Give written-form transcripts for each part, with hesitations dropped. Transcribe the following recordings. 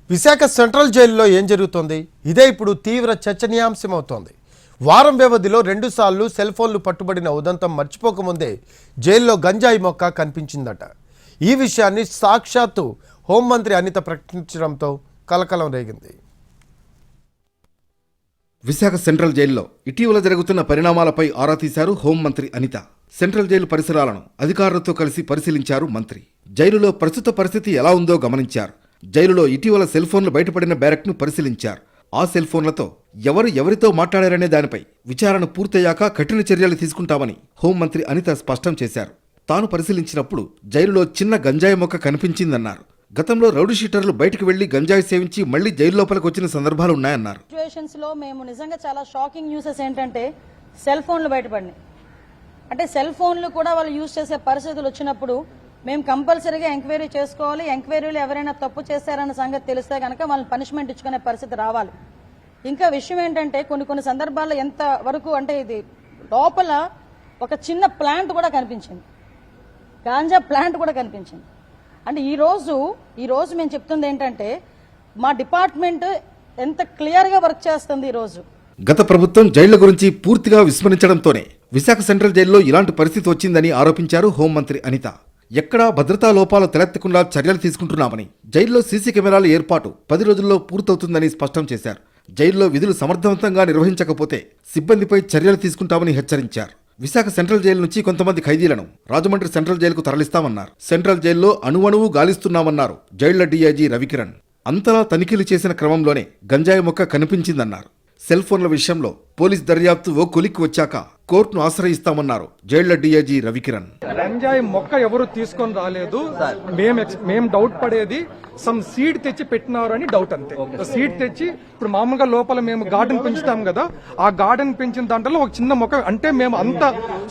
Visakha central జైలులో ఏం జరుగుతోంది? ఇదే ఇప్పుడు తీవ్ర చర్చనీయాంశమవుతోంది. వారం వ్యవధిలో 2 సార్లు సెల్ ఫోన్లు పట్టుబడిన ఉదంతం మర్చిపోకముందే జైల్లో గంజాయి మొక్క కనిపించిందట. ఈ విషయాన్ని సాక్షాత్తు హోంమంత్రి అనిత ప్రకటించడంతో కలకలం రేగింది. విశాఖ సెంట్రల్ జైల్లో ఇటీవల జరుగుతున్న పరిణామాలపై ఆరా తీశారు హోంమంత్రి అనిత. సెంట్రల్ జైలు పరిసరాలను అధికారులతో కలిసి పరిశీలించారు మంత్రి. జైలులో ప్రస్తుత పరిస్థితి ఎలా ఉందో గమనించారు. జైలులో ఇటీవల సెల్ ఫోన్లు బయటపడిన బ్యారెక్ను పరిశీలించారు. ఆ సెల్ ఫోన్లతో ఎవరితో మాట్లాడారనే దానిపై విచారణ పూర్తయ్యాక కఠిన చర్యలు తీసుకుంటామని హోంమంత్రి అనిత స్పష్టం చేశారు. తాను పరిశీలించినప్పుడు జైలులో చిన్న గంజాయి మొక్క కనిపించిందన్నారు. గతంలో రౌడీ షీటర్లు బయటకు వెళ్లి గంజాయి సేవించి మళ్లీ జైలు లోపలికి వచ్చిన సందర్భాలు ఉన్నాయన్నారు. సిచ్యువేషన్స్ లో మేము నిజంగా చాలా షాకింగ్ న్యూసెస్ ఏంటంటే సెల్ ఫోన్లు బయటపడినాయి. అంటే సెల్ ఫోన్లు కూడా వాళ్ళు యూజ్ చేసే పరిస్థితులు వచ్చినప్పుడు మేము కంపల్సరీగా ఎంక్వైరీ చేసుకోవాలి. ఎంక్వైరీలో ఎవరైనా తప్పు చేశారన్న సంగతి తెలిస్తే కనుక వాళ్ళని పనిష్మెంట్ ఇచ్చుకునే పరిస్థితి రావాలి. ఇంకా విషయం ఏంటంటే కొన్ని సందర్భాల్లో ఎంత వరకు అంటే ఇది లోపల ఒక చిన్న ప్లాంట్ కూడా కనిపించింది, గాంజా ప్లాంట్ కూడా కనిపించింది. అంటే ఈ రోజు మేము చెప్తుంది ఏంటంటే మా డిపార్ట్మెంట్ ఎంత క్లియర్గా వర్క్ చేస్తుంది. ఈ రోజు గత ప్రభుత్వం జైళ్ల గురించి పూర్తిగా విస్మరించడంతోనే విశాఖ సెంట్రల్ జైల్లో ఇలాంటి పరిస్థితి వచ్చిందని ఆరోపించారు హోంమంత్రి అనిత. ఎక్కడా భద్రతా లోపాలు తలెత్తకుండా చర్యలు తీసుకుంటున్నామని, జైల్లో సీసీ కెమెరాల ఏర్పాటు 10 రోజుల్లో పూర్తవుతుందని స్పష్టం చేశారు. జైల్లో విధులు సమర్థవంతంగా నిర్వహించకపోతే సిబ్బందిపై చర్యలు తీసుకుంటామని హెచ్చరించారు. విశాఖ సెంట్రల్ జైలు నుంచి కొంతమంది ఖైదీలను రాజమండ్రి సెంట్రల్ జైలుకు తరలిస్తామన్నారు. సెంట్రల్ జైల్లో అణువణువు గాలిస్తున్నామన్నారు జైళ్ల డీఐజీ రవికిరణ్. అంతలా తనిఖీలు చేసిన క్రమంలోనే గంజాయి మొక్క కనిపించిందన్నారు. సెల్ ఫోన్ల విషయంలో పోలీస్ దర్యాప్తు ఓ కొలిక్కి వచ్చాక కోర్టును ఆశ్రయిస్తామన్నారు జైళ్ల డీఐజీ రవికిరణ్. గంజాయి మొక్క ఎవరు తీసుకొని రాలేదు. మేము డౌట్ పడేది సమ్ సీడ్ తెచ్చి పెట్టినారు అని డౌట్ అంతే. సీడ్ తెచ్చి ఇప్పుడు మామూలుగా లోపల మేము గార్డెన్ పెంచుతాం కదా, ఆ గార్డెన్ పెంచిన దాంట్లో ఒక చిన్న మొక్క అంటే మేము అంత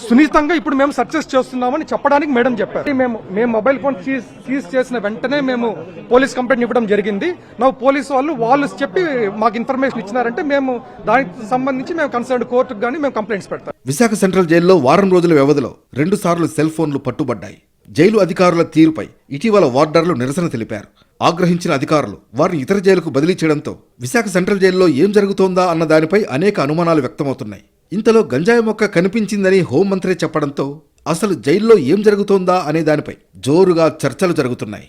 సున్నితంగా ఇప్పుడు మేము సక్సెస్ చేస్తున్నామని చెప్పడానికి మేడం చెప్పారు. మేము మొబైల్ ఫోన్ సీజ్ చేసిన వెంటనే మేము పోలీస్ కంప్లైంట్ ఇవ్వడం జరిగింది. నా పోలీసు వాళ్ళు చెప్పి మాకు ఇన్ఫర్మేషన్ ఇచ్చినారంటే మేము దానికి సంబంధించి మేము కన్సర్న్ కోర్టుకు గానీ మేము కంప్లైంట్స్ పెడతాం. విశాఖ సెంట్రల్ జైల్లో వారం రోజుల వ్యవధిలో 2 సార్లు సెల్ ఫోన్లు పట్టుబడ్డాయి. జైలు అధికారుల తీరుపై ఇటీవల వార్డర్లు నిరసన తెలిపారు. ఆగ్రహించిన అధికారులు వారిని ఇతర జైలుకు బదిలీ చేయడంతో విశాఖ సెంట్రల్ జైల్లో ఏం జరుగుతోందా అన్న దానిపై అనేక అనుమానాలు వ్యక్తమవుతున్నాయి. ఇంతలో గంజాయి మొక్క కనిపించిందని హోంమంత్రి చెప్పడంతో అసలు జైల్లో ఏం జరుగుతోందా అనే దానిపై జోరుగా చర్చలు జరుగుతున్నాయి.